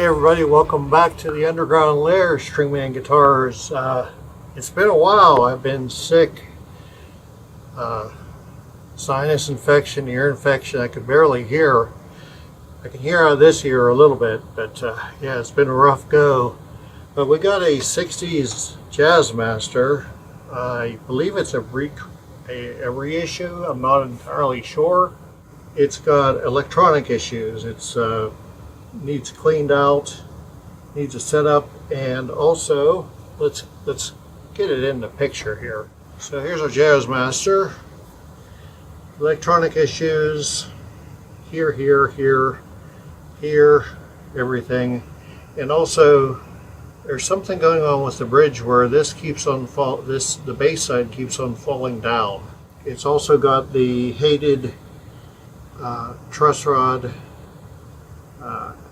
Hey everybody, welcome back to the Underground Lair Stringman Guitars. It's been a while. I've been sick. Sinus infection, ear infection. I could barely hear. I can hear out of this ear a little bit, but yeah, it's been a rough go. But we got a 60s Jazzmaster. I believe it's a reissue. I'm not entirely sure. It's got electronic issues. It's needs cleaned out, needs a setup, and also let's get it in the picture here. So here's our Jazzmaster. Electronic issues here, everything, and also there's something going on with the bridge where this keeps on the bass side keeps on falling down. It's also got the hated truss rod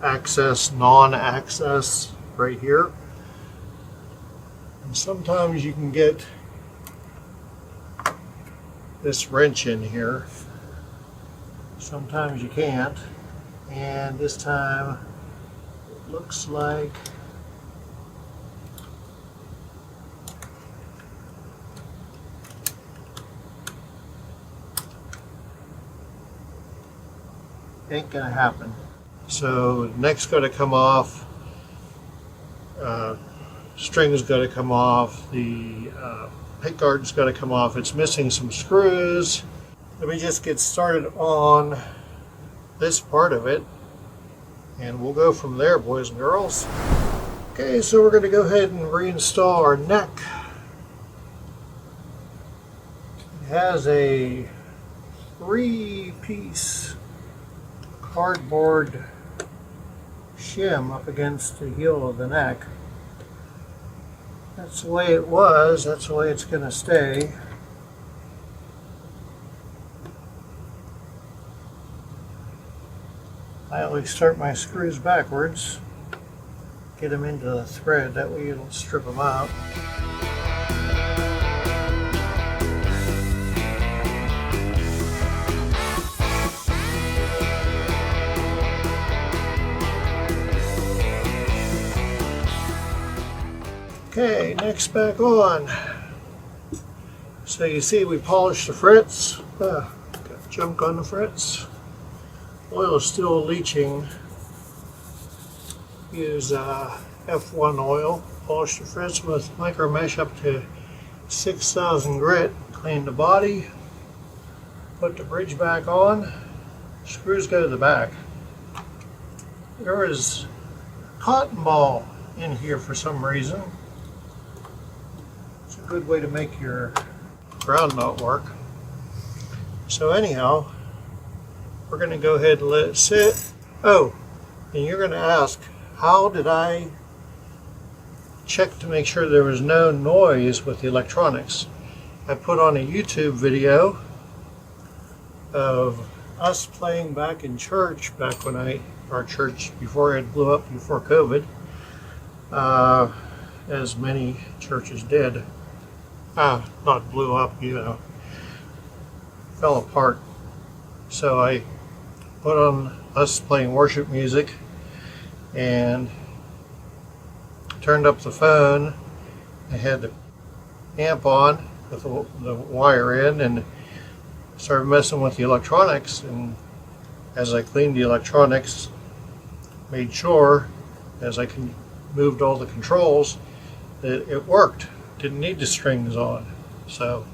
access, non-access right here, and sometimes you can get this wrench in here, sometimes you can't, and this time it looks like ain't gonna happen. So neck's got to come off, string's got to come off, the pickguard's got to come off. It's missing some screws. Let me just get started on this part of it, and we'll go from there, boys and girls. Okay, so we're going to go ahead and reinstall our neck. It has a 3-piece cardboard shim up against the heel of the neck. That's the way it was, that's the way it's going to stay. I always start my screws backwards, get them into the thread, that way it'll strip them out. Okay, neck's back on. So you see we polished the frets. Got junk on the frets. Oil is still leaching. Use F1 oil. Polish the frets with micro mesh up to 6,000 grit. Clean the body. Put the bridge back on. Screws go to the back. There is cotton ball in here for some reason. It's a good way to make your ground nut work. So anyhow, we're going to go ahead and let it sit. Oh, and you're going to ask, how did I check to make sure there was no noise with the electronics? I put on a YouTube video of us playing back in church, back when our church before it blew up before COVID, as many churches did. Not blew up, you know, fell apart. So I put on us playing worship music and turned up the phone. I had the amp on with the wire in and started messing with the electronics, and as I cleaned the electronics, made sure as I moved all the controls that it worked. Didn't need the strings on. So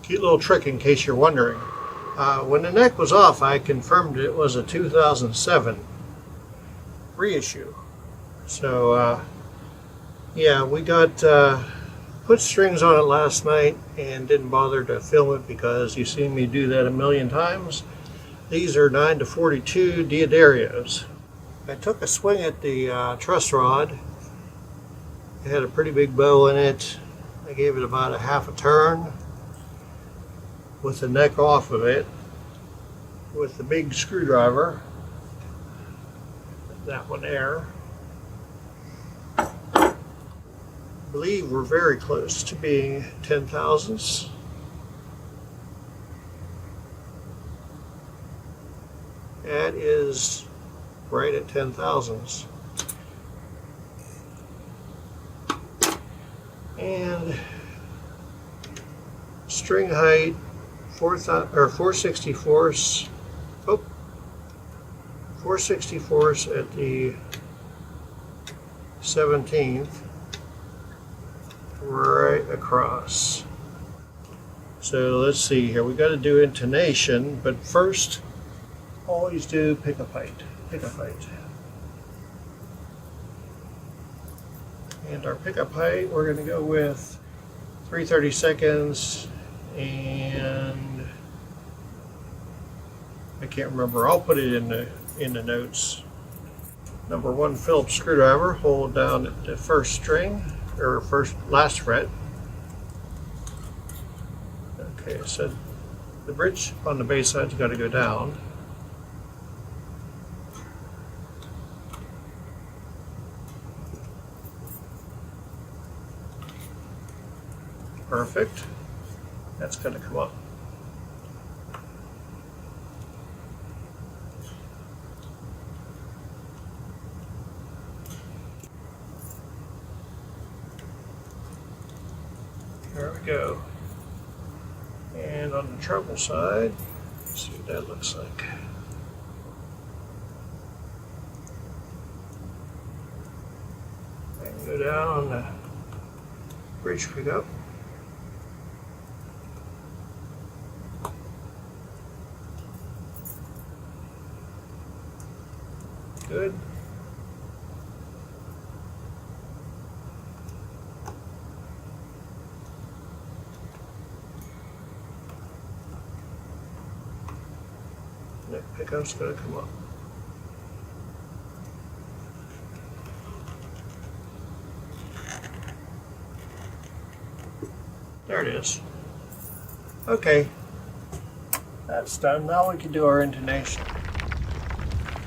cute little trick in case you're wondering. When the neck was off, I confirmed it was a 2007 reissue. So yeah, we got put strings on it last night and didn't bother to film it because you've seen me do that a million times. These are 9 to 42 Diodarios. I took a swing at the truss rod. It had a pretty big bow in it. I gave it about a half a turn with the neck off of it with the big screwdriver. That one there. I believe we're very close to being 10 thousandths. That is right at 10 thousandths. And string height 4/64. Oh, 4/64 at the 17th, right across. So let's see here. We got to do intonation, but first, always do pickup height. Pickup height. And our pickup height, we're going to go with 3/32, and I can't remember. I'll put it in the notes. Number 1 Phillips screwdriver, hold down at the first string or last fret. Okay, so the bridge on the bass side's got to go down. Perfect. That's going to come up. There we go. And on the treble side, let's see what that looks like. And go down on the bridge pickup. Good. That pickup's going to come up. There it is. Okay, that's done. Now we can do our intonation.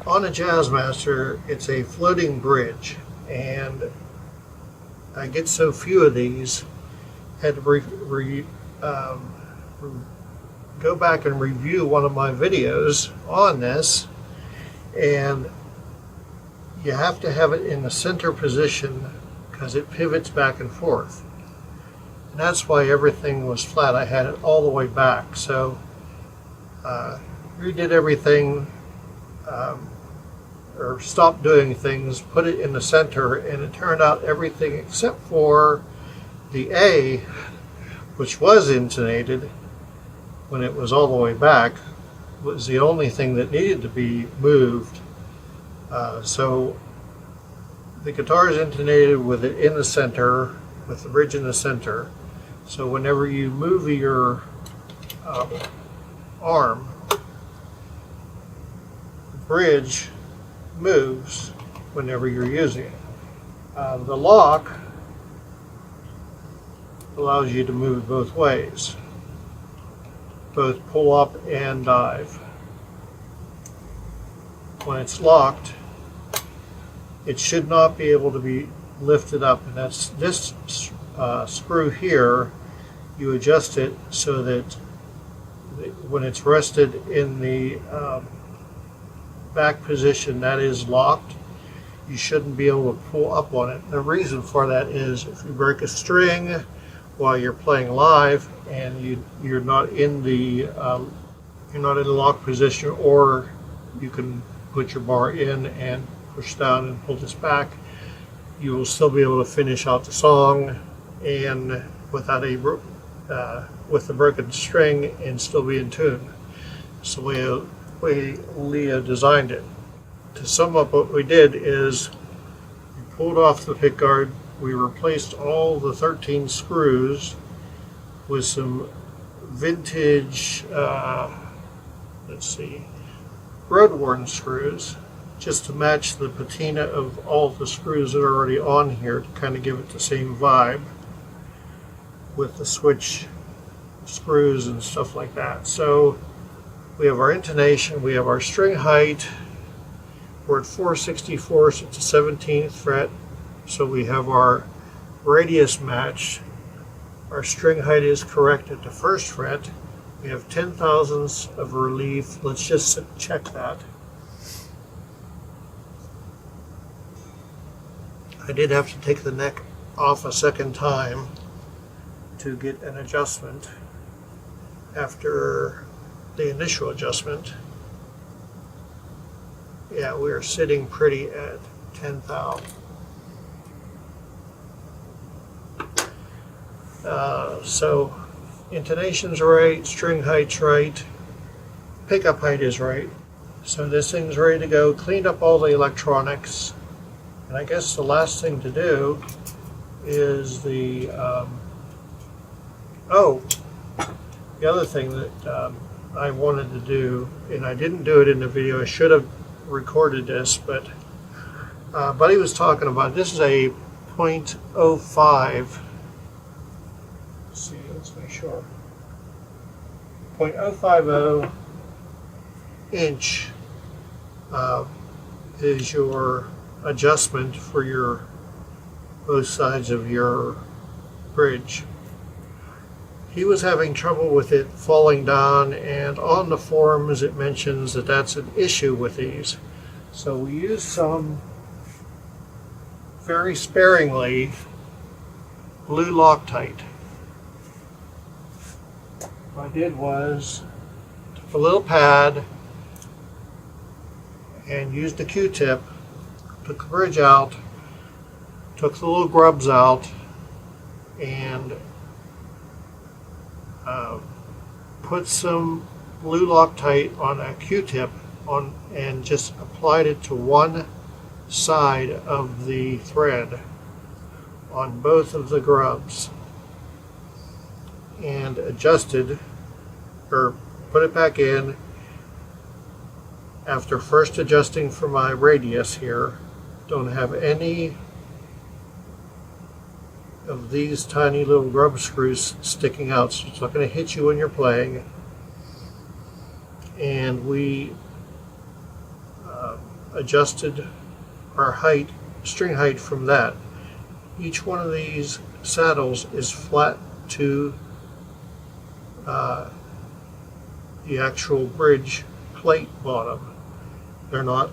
On a Jazzmaster, it's a floating bridge, and I get so few of these, had to go back and review one of my videos on this, and you have to have it in the center position because it pivots back and forth. And that's why everything was flat. I had it all the way back, so redid everything, or stopped doing things, put it in the center, and it turned out everything except for the A, which was intonated when it was all the way back, was the only thing that needed to be moved. So the guitar is intonated with it in the center, with the bridge in the center. So whenever you move your arm, the bridge moves whenever you're using it. The lock allows you to move both ways, both pull up and dive. When it's locked, it should not be able to be lifted up, and that's this screw here. You adjust it so that when it's rested in the back position, that is locked. You shouldn't be able to pull up on it. The reason for that is if you break a string while you're playing live and you're not in the lock position, or you can put your bar in and push down and pull this back, you will still be able to finish out the song and without with the broken string and still be in tune. It's the way Leo designed it. To sum up, what we did is we pulled off the pickguard, we replaced all the 13 screws with some vintage, road-worn screws, just to match the patina of all the screws that are already on here, to kind of give it the same vibe with the switch screws and stuff like that. So we have our intonation, we have our string height, we're at 4/64 at the 17th fret, so we have our radius matched. Our string height is correct at the first fret. We have 10/1000ths of relief. Let's just check that. I did have to take the neck off a second time to get an adjustment after the initial adjustment. Yeah, we're sitting pretty at 10 thou. So intonation's right, string height's right, pickup height is right. So this thing's ready to go. Cleaned up all the electronics, and I guess the last thing to do is the the other thing that I wanted to do, and I didn't do it in the video. I should have recorded this, but Buddy was talking about, this is a .05. Let's see, let's make sure. 0.050 inch is your adjustment for your both sides of your bridge. He was having trouble with it falling down, and on the forums it mentions that that's an issue with these. So we used some, very sparingly, blue Loctite. What I did was took a little pad and used a Q-tip, took the bridge out, took the little grubs out, and put some blue Loctite on a Q-tip and just applied it to one side of the thread on both of the grubs, and adjusted, or put it back in after first adjusting for my radius here. Don't have any of these tiny little grub screws sticking out, so it's not going to hit you when you're playing. And we adjusted our height, string height, from that. Each one of these saddles is flat to the actual bridge plate bottom. They're not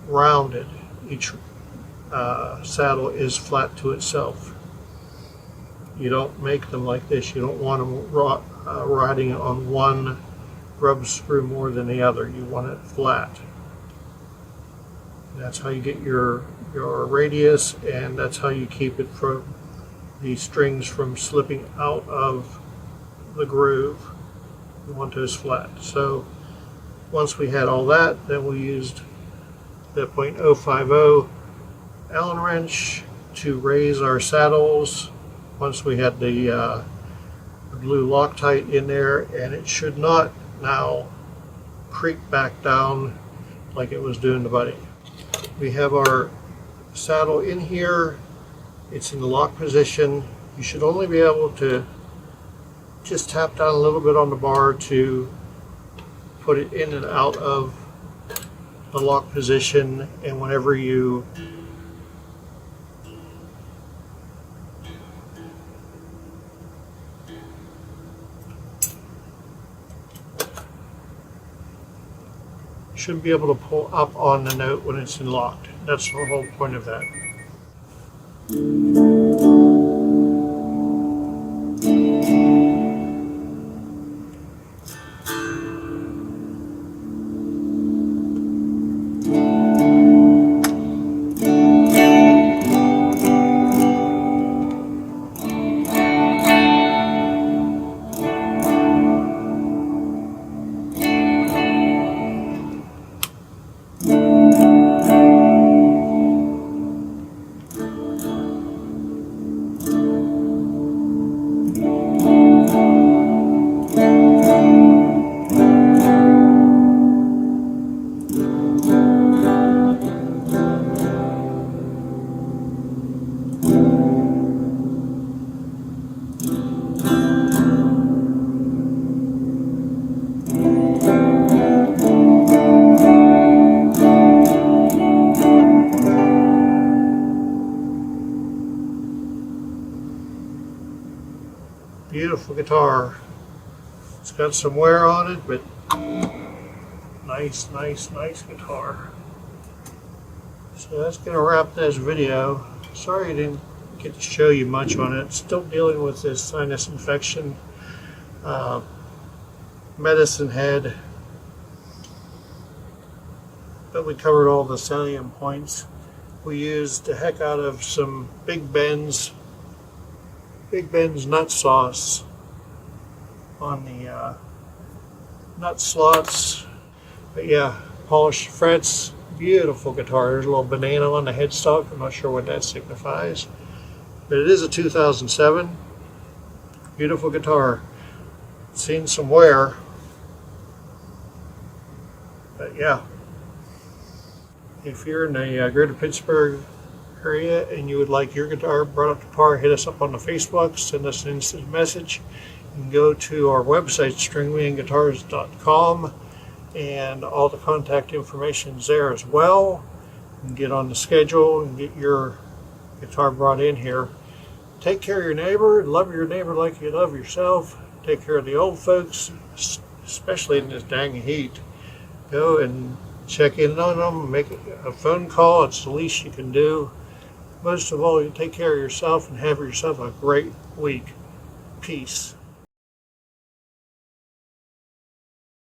rounded. Each saddle is flat to itself. You don't make them like this. You don't want them riding on one grub screw more than the other. You want it flat. That's how you get your radius, and that's how you keep it from the strings from slipping out of the groove. You want those flat. So once we had all that, then we used the .050 Allen wrench to raise our saddles. Once we had the blue Loctite in there, and it should not now creep back down like it was doing to Buddy. We have our saddle in here. It's in the lock position. You should only be able to just tap down a little bit on the bar to put it in and out of the lock position, and whenever you shouldn't be able to pull up on the note when it's locked. That's the whole point of that. Beautiful guitar. It's got some wear on it, but nice guitar. So that's going to wrap this video. Sorry I didn't get get to show you much on it. Still dealing with this sinus infection. Medicine head. But we covered all the salient points. We used the heck out of some Big Ben's nut sauce on the nut slots. But yeah, polished frets, beautiful guitar. There's a little banana on the headstock. I'm not sure what that signifies, but it is a 2007. Beautiful guitar. Seen some wear, but yeah. If you're in the greater Pittsburgh area and you would like your guitar brought up to par, hit us up on the Facebook, send us an instant message. You can go to our website, stringmanguitars.com, and all the contact information is there as well. You can get on the schedule and get your guitar brought in here. Take care of your neighbor, love your neighbor like you love yourself. Take care of the old folks, especially in this dang heat. Go and check in on them, make a phone call. It's the least you can do. Most of all, you take care of yourself and have yourself a great week. Peace.